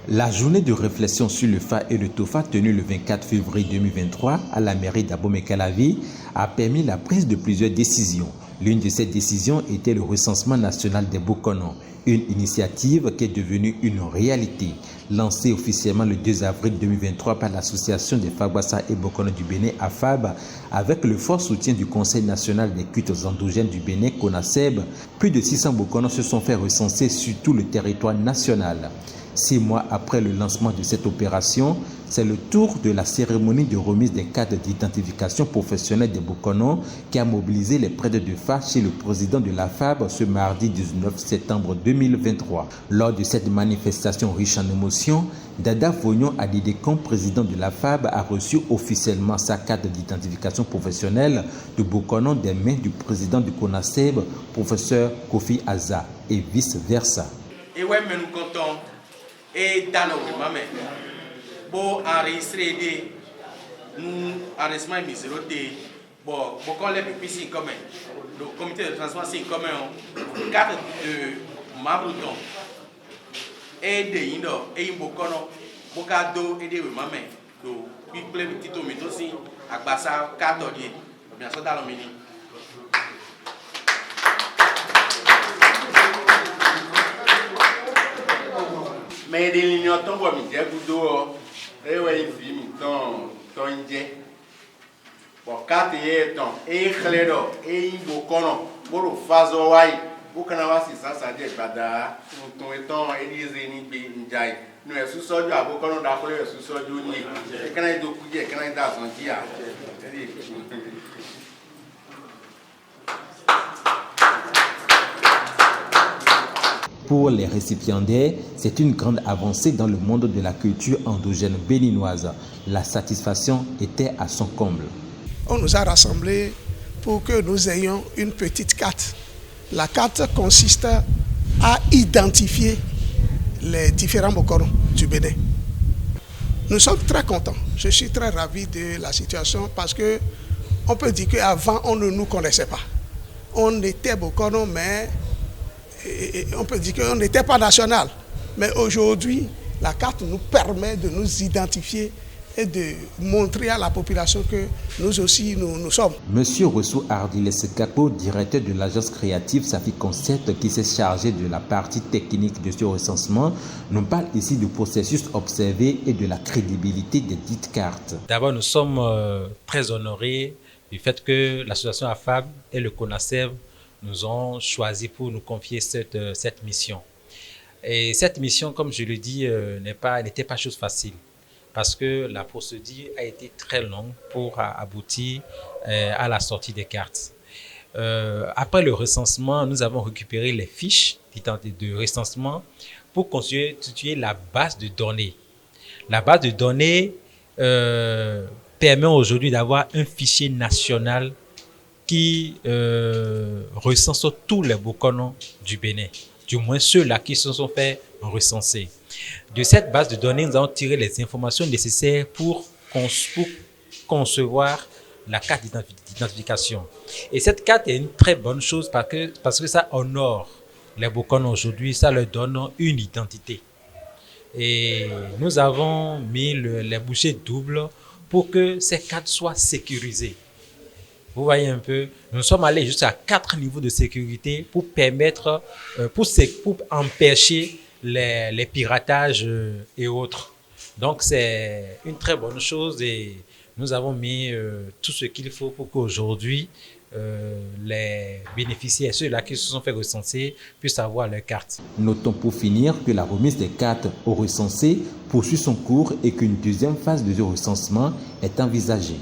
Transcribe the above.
La journée de réflexion sur le FA et le TOFA tenue le 24 février 2023 à la mairie d'Abomey-Calavi a permis la prise de plusieurs décisions. L'une de ces décisions était le recensement national des Bokono, une initiative qui est devenue une réalité. Lancée officiellement le 2 avril 2023 par l'association des Fagbassa et Bokono du Bénin, AFAB, avec le fort soutien du Conseil national des cultes endogènes du Bénin, CONASEB, plus de 600 Bokono se sont fait recenser sur tout le territoire national. 6 mois après le lancement de cette opération, c'est le tour de la cérémonie de remise des cartes d'identification professionnelle des Bokono qui a mobilisé les prêtres de FA chez le président de la FAB ce mardi 19 septembre 2023. Lors de cette manifestation riche en émotions, Dada Fognon Adidekon, président de la FAB, a reçu officiellement sa carte d'identification professionnelle de Bokono des mains du président du CONASEB, professeur Kofi Aza, et vice-versa. Et ouais, mais nous comptons. Et dans nos mains, pour enregistrer des enregistrements misérotés, bon, quand les pays sont communs, le comité de transport c'est commun, 4 de Mabrouton, et de Indo, et Imbokono, Bokado, et de Mamé, donc, puis plein de petits tomates aussi, à Bassa, 4 d'olier, bien sûr, dans le mini. Mais des lignes tombent au milieu du dos, et ouais, il vit ton indien. Bon, quand il est ton, et Khledo, et Bokono, pour le Fazoai, pour qu'on ait ça, ça dit Bada, ton étant, et les ennemis Ndjai. Nous sommes sous-sordus à Bokono, d'accord, sous-sordus, et quand il est de couiller, quand il est dans son dia. Pour les récipiendaires, c'est une grande avancée dans le monde de la culture endogène béninoise. La satisfaction était à son comble. On nous a rassemblés pour que nous ayons une petite carte. La carte consiste à identifier les différents Bokono du Bénin. Nous sommes très contents. Je suis très ravi de la situation parce que on peut dire qu'avant, on ne nous connaissait pas. On était Bokono, mais on peut dire qu'on n'était pas national. Mais aujourd'hui, la carte nous permet de nous identifier et de montrer à la population que nous aussi, nous sommes. Monsieur Rousseau Ardiles Kako, directeur de l'agence créative Safi Concept, qui s'est chargé de la partie technique de ce recensement, nous parle ici du processus observé et de la crédibilité des dites cartes. D'abord, nous sommes très honorés du fait que l'association AFAB et le CONASEB nous ont choisi pour nous confier cette mission. Et cette mission, comme je le dis, n'était pas chose facile parce que la procédure a été très longue pour aboutir à la sortie des cartes. Après le recensement, nous avons récupéré les fiches de recensement pour constituer la base de données. La base de données permet aujourd'hui d'avoir un fichier national qui recense tous les Bokono du Bénin, du moins ceux-là qui se sont fait recenser. De cette base de données, nous avons tiré les informations nécessaires pour concevoir la carte d'identification. Et cette carte est une très bonne chose parce que ça honore les Bokono aujourd'hui, ça leur donne une identité. Et nous avons mis les bouchées doubles pour que ces cartes soient sécurisées. Vous voyez un peu, nous sommes allés jusqu'à 4 niveaux de sécurité pour permettre, pour empêcher les piratages et autres. Donc c'est une très bonne chose et nous avons mis tout ce qu'il faut pour qu'aujourd'hui les bénéficiaires, ceux-là qui se sont fait recenser, puissent avoir leur carte. Notons pour finir que la remise des cartes aux recensés poursuit son cours et qu'une deuxième phase de recensement est envisagée.